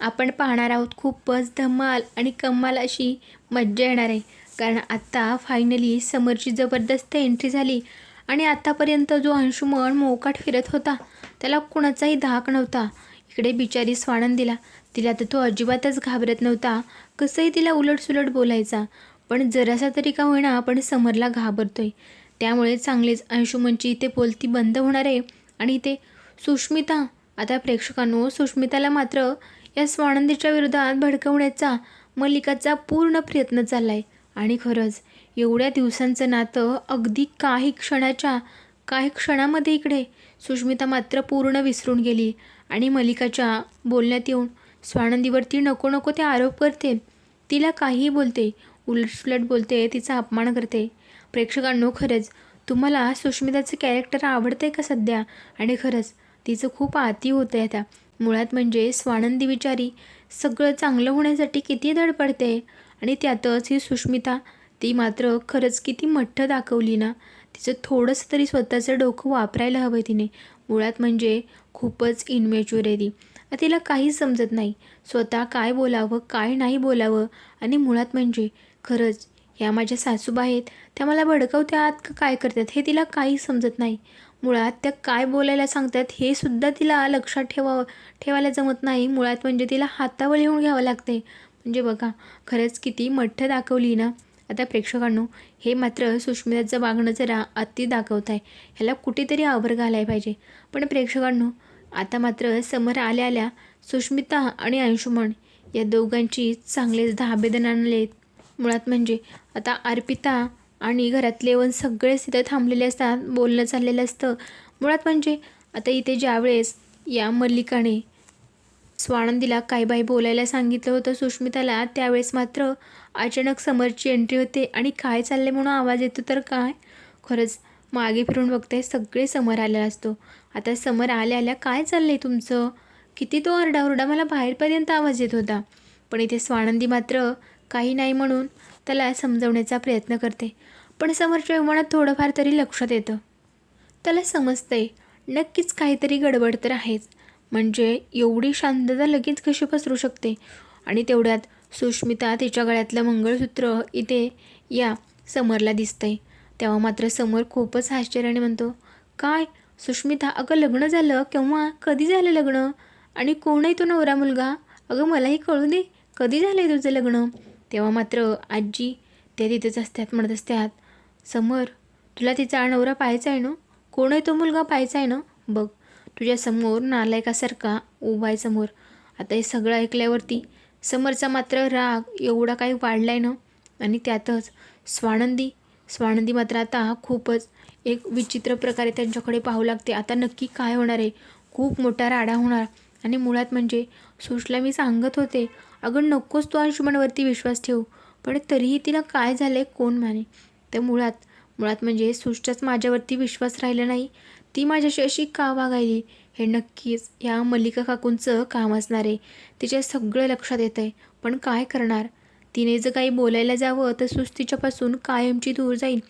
आपण पाहणार आहोत खूपच धमाल आणि कमाल अशी मज्जा येणार आहे. कारण आत्ता फायनली समरची जबरदस्त एंट्री झाली आणि आत्तापर्यंत जो अंशुमन मोकाट फिरत होता त्याला कुणाचाही धाक नव्हता. इकडे बिचारी स्वानंदीला तिला तर तो अजिबातच घाबरत नव्हता. कसंही तिला उलटसुलट बोलायचा, पण जरासा तरी का होईना आपण समरला घाबरतोय. त्यामुळे चांगलेच अंशुमनची इथे बोलती बंद होणार आहे. आणि इथे सुष्मिता, आता प्रेक्षकांनो सुष्मिताला मात्र या स्वानंदीच्या विरोधात भडकवण्याचा मल्लिकाचा पूर्ण प्रयत्न चालला आहे. आणि खरंच एवढ्या दिवसांचं नातं अगदी काही क्षणामध्ये इकडे सुष्मिता मात्र पूर्ण विसरून गेली आणि मल्लिकाच्या बोलण्यात येऊन स्वानंदीवरती नको नको ते आरोप करते, तिला काहीही बोलते, उलटसुलट बोलते, तिचा अपमान करते. प्रेक्षकांनो खरंच तुम्हाला सुष्मिताचं कॅरेक्टर आवडतंय का सध्या? आणि खरंच तिचं खूप आती होतं आहे आता. मुळात म्हणजे स्वानंदी विचारी सगळं चांगलं होण्यासाठी किती धडपडते आणि त्यातच ही सुष्मिता ती मात्र खरंच किती मठ्ठ दाखवली ना. तिचं थोडंसं तरी स्वतःचं डोकं वापरायला हवं तिने. मुळात म्हणजे खूपच इनमॅच्युअर आहे ती. तिला काहीच समजत नाही स्वतः काय बोलावं काय नाही बोलावं. आणि मुळात म्हणजे खरंच ह्या माझ्या सासूबा आहेत त्या मला भडकवतात का काय करतात हे तिला काहीच समजत नाही. मुळात त्या काय बोलायला सांगतात हे सुद्धा तिला लक्षात ठेवायला जमत नाही. मुळात म्हणजे तिला हातावर लिहून घ्यावं लागते. म्हणजे बघा खरंच किती मठ्ठ दाखवली ना. आता प्रेक्षकांनो हे मात्र सुष्मिताचं वागणं जरा अति दाखवत आहे. ह्याला कुठेतरी आवर घालायला पाहिजे. पण प्रेक्षकांनो आता मात्र समोर आल्या सुष्मिता आणि अंशुमन या दोघांची चांगलेच धाबेदन आणलेत. मुळात म्हणजे आता अर्पिता आणि घरातले वन सगळेच तिथं थांबलेले असतात, बोलणं चाललेलं असतं. मुळात म्हणजे आता इथे ज्यावेळेस या मल्लिकाने स्वानंदीला काय बाई बोलायला सांगितलं होतं सुष्मिताला, त्यावेळेस मात्र अचानक समरची एंट्री होते आणि काय चालले म्हणून आवाज येतो तर काय खरंच मागे फिरून बघते सगळे समर आलेला असतो. आता समर आल्या काय चाललंय तुमचं, किती तो आरडाओरडा, मला बाहेरपर्यंत आवाज येत होता. पण इथे स्वानंदी मात्र काही नाही म्हणून त्याला समजवण्याचा प्रयत्न करते. पण समरच्या मनात थोडंफार तरी लक्षात येतं, त्याला समजतंय नक्कीच काहीतरी गडबड तर आहेच. म्हणजे एवढी शांतता लगेच कशी पसरू शकते. आणि तेवढ्यात सुष्मिता तिच्या गळ्यातलं मंगळसूत्र इथे या समरला दिसतंय. तेव्हा मात्र समर खूपच आश्चर्याने म्हणतो, काय सुष्मिता, अगं लग्न झालं केव्हा, कधी झालं लग्न, आणि कोण आहे तो नवरा मुलगा, अगं मलाही कळू दे कधी झालं आहे तुझं लग्न. तेव्हा मात्र आजी त्या तिथेच असतात, म्हणत असतात, समर तुला तिचा नवरा पाहायचा आहे ना, कोण आहे तो मुलगा पाहायचा आहे ना, बघ तुझ्यासमोर नालायकासारखा उभा आहे समोर. आता हे सगळं ऐकल्यावरती समरचा मात्र राग एवढा काही वाढला आहे ना. आणि त्यातच स्वानंदी मात्र आता खूपच एक विचित्र प्रकारे त्यांच्याकडे पाहू लागते. आता नक्की काय होणार आहे, खूप मोठा राडा होणार. आणि मुळात म्हणजे सुशला मी सांगत होते अगं नकोच तो अंशुमनवरती विश्वास ठेवू, पण तरीही तिला काय झालं आहे कोण माने. तर मुळात म्हणजे सुशचाच माझ्यावरती विश्वास राहिला नाही, ती माझ्याशी अशी का वागायली, हे नक्कीच ह्या मल्लिका काकूंचं काम असणार आहे. तिच्या सगळं लक्षात येतं आहे. पण काय करणार, तिने जर काही बोलायला जावं तर सुश तिच्यापासून कायमची दूर जाईल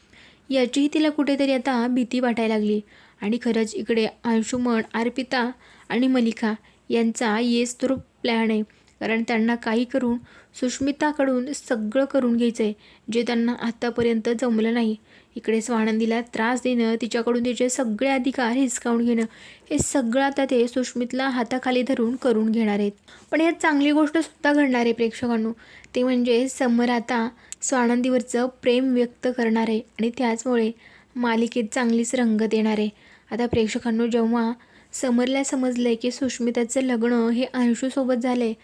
याचीही तिला कुठेतरी आता भीती वाटायला लागली. आणि खरंच इकडे अंशुमन, अर्पिता आणि मल्लिका यांचा येस तो प्लॅन आहे. कारण त्यांना काही करून सुष्मिताकडून सगळं करून घ्यायचं आहे जे त्यांना आत्तापर्यंत जमलं नाही. इकडे स्वानंदीला त्रास देणं, तिच्याकडून तिचे सगळे अधिकार हिसकावून घेणं, हे सगळं आता ते सुष्मितला हाताखाली धरून करून घेणार आहेत. पण यात चांगली गोष्टसुद्धा घडणार आहे प्रेक्षकांनो, ते म्हणजे समर आता स्वानंदीवरचं प्रेम व्यक्त करणार आहे आणि त्याचमुळे मालिकेत चांगलीच रंगत येणार आहे. आता प्रेक्षकांनो जेव्हा समरला समजलं आहे की सुष्मिताचं लग्न हे अंशूसोबत झालं आहे,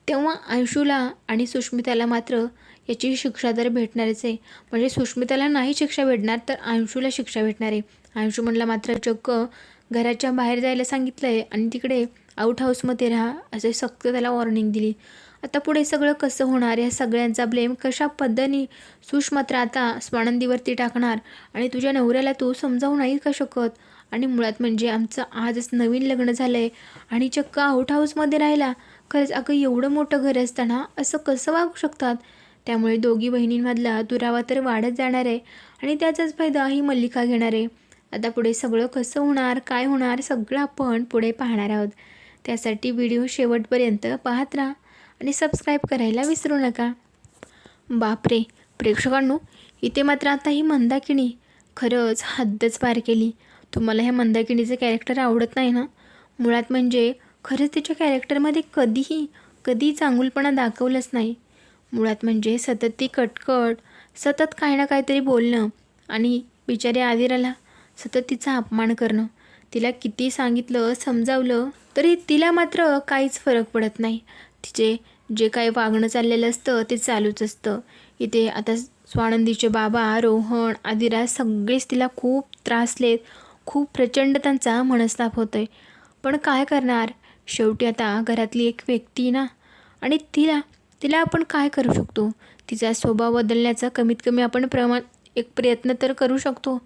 तेव्हा अंशूला आणि सुष्मिताला मात्र याची शिक्षा तर भेटणारच आहे. म्हणजे सुष्मिताला नाही शिक्षा भेटणार तर अंशूला शिक्षा भेटणार आहे. अंशुमनला मात्र चक्क घराच्या बाहेर जायला सांगितलं आहे आणि तिकडे आउट हाऊसमध्ये राहा असे सक्त त्याला वॉर्निंग दिली. आता पुढे सगळं कसं होणार, या सगळ्यांचा ब्लेम कशा पद्धतीने सुश मात्र आता स्वानंदीवरती टाकणार आणि तुझ्या नवऱ्याला तू समजावू नाही का शकत. आणि मुळात म्हणजे आमचं आजच नवीन लग्न झालं आहे आणि चक्क आउट हाऊसमध्ये राहिला, खरंच अगं एवढं मोठं घर असताना असं कसं वागू शकतात. त्यामुळे दोघी बहिणींमधला दुरावा तर वाढत जाणार आहे आणि त्याचाच फायदा ही मल्लिका घेणार आहे. आता पुढे सगळं कसं होणार, काय होणार, सगळं आपण पुढे पाहणार आहोत. त्यासाठी व्हिडिओ शेवटपर्यंत पाहत राहा आणि सबस्क्राईब करायला विसरू नका. बापरे प्रेक्षकांनो, इथे मात्र आता ही मंदाकिनी खरंच हद्दच पार केली. तुम्हाला ह्या मंदाकिनीचं कॅरेक्टर आवडत नाही ना? मुळात म्हणजे खरंच तिच्या कॅरेक्टरमध्ये कधी चांगुलपणा दाखवलंच नाही. मुळात म्हणजे सतत ती कटकट, सतत काही ना काहीतरी बोलणं आणि बिचारी आदिराला सतत तिचा अपमान करणं. तिला किती सांगितलं समजावलं तरी तिला मात्र काहीच फरक पडत नाही. तिचे जे काही वागणं चाललेलं असतं ते चालूच असतं. इथे आता स्वानंदीचे बाबा, रोहन, आदिरा सगळेच तिला खूप त्रासलेत. खूप प्रचंड त्यांचा मनस्ताप होतोय. पण काय करणार, शेवटी आता घरातली एक व्यक्ती ना, आणि तिला आपण काय करू शकतो? तिचा स्वभाव बदलण्याचा कमीत कमी आपण एक प्रयत्न तर करू शकतो.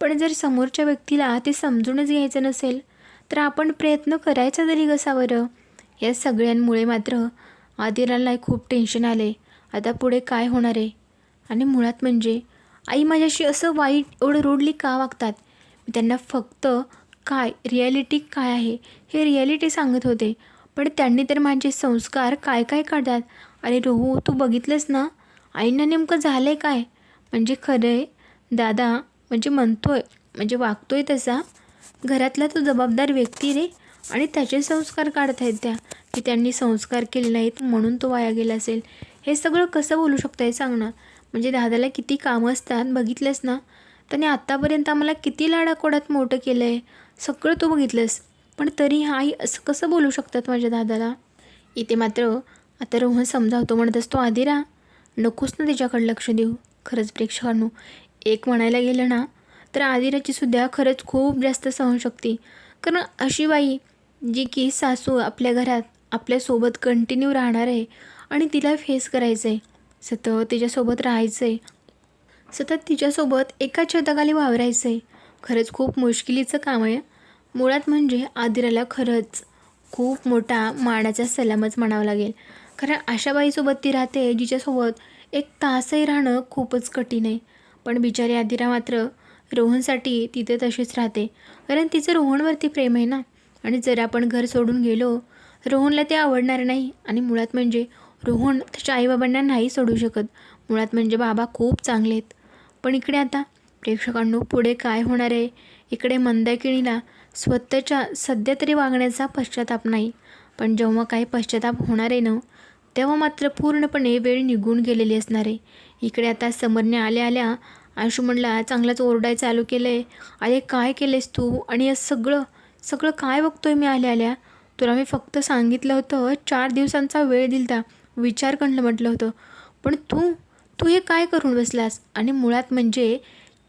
पण जर समोरच्या व्यक्तीला ते समजूनच घ्यायचं नसेल तर आपण प्रयत्न करायचा तरी कसा बरं? या सगळ्यांमुळे मात्र आदिराला खूप टेन्शन आले. आता पुढे काय होणार आहे? आणि मुळात म्हणजे आई माझ्याशी असं वाईट एवढं रूडली का वागतात? मी त्यांना फक्त रिॲलिटी काय आहे हे रिॲलिटी सांगत होते, पण त्यांनी तर माझे संस्कार काय काढतात. अरे रोहू, तू बघितलंस ना आईंना नेमकं झालं आहे काय? म्हणजे खरं आहे दादा म्हणजे वागतोय तसा घरातला तो जबाबदार व्यक्ती रे, आणि त्याचे संस्कार काढत आहेत त्या, की त्यांनी संस्कार केले नाहीत म्हणून तो वाया गेला असेल. हे सगळं कसं बोलू शकताय सांग ना? म्हणजे दादाला किती कामं असतात बघितलंस ना? त्याने आत्तापर्यंत आम्हाला किती लाडाकोडात मोठं केलं आहे, सगळं तू बघितलंस, पण तरी आई असं कसं बोलू शकतात माझ्या दादाला? इथे मात्र आता रोहन समजावतो, म्हणत असतो आदिरा नकोस ना तिच्याकडे लक्ष देऊ. खरंच प्रेक्षकांनो, एक म्हणायला गेलं ना तर आदिराची सुद्धा खरंच खूप जास्त सहनशक्ती. कारण अशी बाई जी की सासू आपल्या घरात आपल्यासोबत कंटिन्यू राहणार आहे आणि तिला फेस करायचं आहे, सतत तिच्यासोबत राहायचं आहे, सतत तिच्यासोबत एका छताखाली वावरायचं आहे. खरंच खूप मुश्किलीचं काम आहे. मुळात म्हणजे आदिराला खरंच खूप मोठा मानाचा सलामच म्हणावं लागेल. कारण अशा बाईसोबत ती राहते जिच्यासोबत एक तासही राहणं खूपच कठीण आहे. पण बिचारी आदिरा मात्र रोहनसाठी तिथे तशीच राहते, कारण तिचं रोहनवरती प्रेम आहे ना. आणि जर आपण घर सोडून गेलो रोहनला ते आवडणार नाही. आणि मुळात म्हणजे रोहन त्याच्या आईबाबांना नाही सोडू शकत. मुळात म्हणजे बाबा खूप चांगले आहेत. पण इकडे आता प्रेक्षकांनो पुढे काय होणार आहे? इकडे मंदाकिनीला स्वतःच्या सध्या तरी वागण्याचा पश्चाताप नाही, पण जेव्हा काही पश्चाताप होणार आहे ना तेव्हा मात्र पूर्णपणे वेळ निघून गेलेली असणार आहे. इकडे आता समरने आल्या अंशुमनला चांगलाच ओरडाय चालू केलं आहे. अरे काय केलेस तू? आणि सगळं काय बघतोय मी आल्या? तुला मी फक्त सांगितलं होतं 4 दिवसांचा वेळ दिलता, विचार करणं म्हटलं होतं, पण तू हे काय करून बसलास? आणि मुळात म्हणजे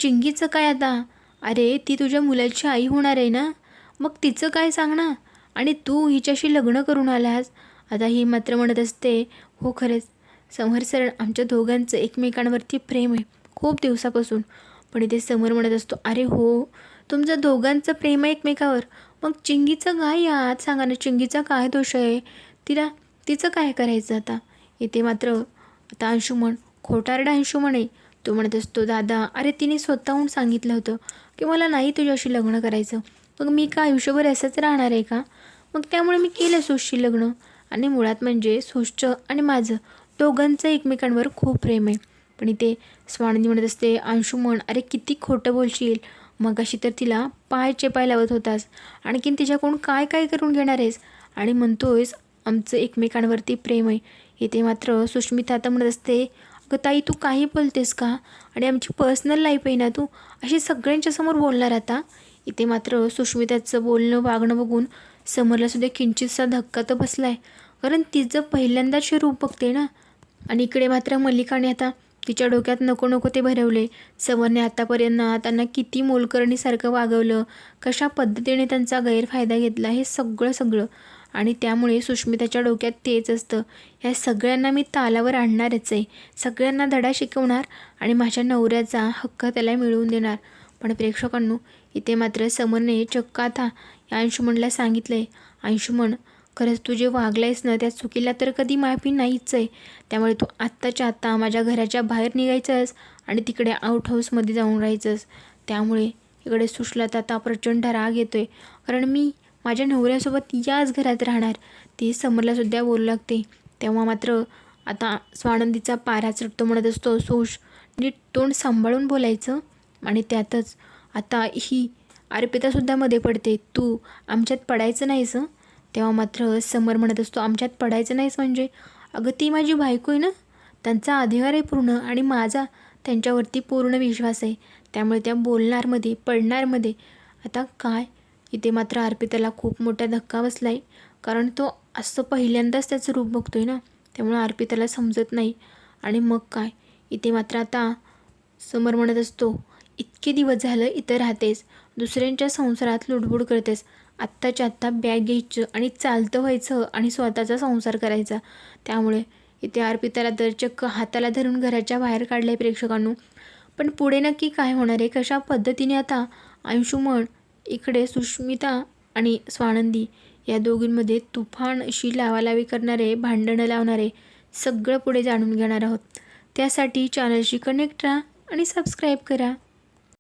चिंगीचं काय आता? अरे ती तुझ्या मुलाची आई होणार आहे ना, मग तिचं काय सांग ना? आणि तू हिच्याशी लग्न करून आलास. आता ही मात्र म्हणत असते, हो खरंच समर सर, आमच्या दोघांचं एकमेकांवरती प्रेम आहे खूप दिवसापासून. पण इथे समर म्हणत असतो, अरे हो तुमचं दोघांचं प्रेम आहे एकमेकावर, मग चिंगीचं काय यात सांगा ना? चिंगीचा काय दोष आहे? तिचं काय करायचं आता? इथे मात्र आता अंशुमन खोटारडा अंशुमन आहे. तो म्हणत असतो, दादा अरे तिने स्वतःहून सांगितलं होतं की मला नाही तुझ्याशी लग्न करायचं, मग मी का आयुष्यभर असंच राहणार आहे का? मग त्यामुळे मी केलं सुशशी लग्न. आणि मुळात म्हणजे सुशचं आणि माझं दोघांचं एकमेकांवर खूप प्रेम आहे. पण इथे स्वानंदी म्हणत असते, अंशुमन अरे किती खोटं बोलशील, मगाशी तर तिला पाय चेपाय लावत होतास, आणखीन तिच्याकडून काय करून घेणार आहेस आणि म्हणतोयस आमचं एकमेकांवरती प्रेम आहे. इथे मात्र सुष्मिता आता म्हणत असते, अगं ताई तू काही बोलतेस का? आणि आमची पर्सनल लाईफ आहे ना, तू अशी सगळ्यांच्या समोर बोलणार आता? इथे मात्र सुष्मिताचं बोलणं वागणं बघून समरला सुद्धा किंचितसा धक्का तर बसला आहे, कारण तिचं पहिल्यांदाच रूप बघते ना. आणि इकडे मात्र मल्लिकाने आता तिच्या डोक्यात नको ते भरवले. समरने आतापर्यंत त्यांना किती मोलकरणीसारखं वागवलं, कशा पद्धतीने त्यांचा गैरफायदा घेतला, हे सगळं आणि त्यामुळे सुष्मिताच्या डोक्यात तेच असतं, ह्या सगळ्यांना मी तालावर आणणारच आहे, सगळ्यांना धडा शिकवणार आणि माझ्या नवऱ्याचा हक्क त्याला मिळवून देणार. पण प्रेक्षकांनो इथे मात्र समरने चक्क आता या अंशुमनला सांगितलं आहे, अंशुमन खरंच तू जे वागलायस ना त्या चुकीला तर कधी माफी नाहीच आहे. त्यामुळे तू आत्ताच्या आत्ता माझ्या घराच्या बाहेर निघायचंस आणि तिकडे आउट हाऊसमध्ये जाऊन राहायचंस. त्यामुळे इकडे सुशलात आता प्रचंड राग येतो आहे, कारण मी माझ्या नवऱ्यासोबत याच घरात राहणार, ती समरलासुद्धा बोलू लागते. तेव्हा मात्र आता स्वानंदीचा पारा चढतो, म्हणत असतो, सोश नीट तोंड सांभाळून बोलायचं. आणि त्यातच आता ही अर्पितासुद्धा मध्ये पडते, तू आमच्यात पडायचं नाहीस. तेव्हा मात्र समर म्हणत असतो, आमच्यात पडायचं नाहीस म्हणजे? अगं ती माझी बायको आहे ना, त्यांचा अधिकार आहे पूर्ण आणि माझा त्यांच्यावरती पूर्ण विश्वास आहे, त्यामुळे त्या बोलणारमध्ये पडणारमध्ये. आता काय, इथे मात्र अर्पिताला खूप मोठा धक्का बसला आहे, कारण तो असं पहिल्यांदाच त्याचं रूप बघतोय ना, त्यामुळे अर्पिताला समजत नाही. आणि मग काय, इथे मात्र आता समर म्हणत असतो, इतके दिवस झालं इथं राहतेस, दुसऱ्यांच्या संसारात लुडबुड करतेस, आत्ताच्या आत्ता बॅग घ्यायचं आणि चालतं व्हायचं आणि स्वतःचा संसार करायचा. त्यामुळे इथे अर्पिताला तर चक्क हाताला धरून घराच्या बाहेर काढलं आहे प्रेक्षकांनो. पण पुढे नक्की काय होणार आहे, कशा पद्धतीने आता अंशुमन, इकडे सुष्मिता आणि स्वानंदी या दोघींमध्ये तुफान अशी लावालावी करणारे, भांडणं लावणारे, सगळं पुढे जाणून घेणार आहोत. त्यासाठी चॅनलशी कनेक्ट राहा आणि सबस्क्राईब करा.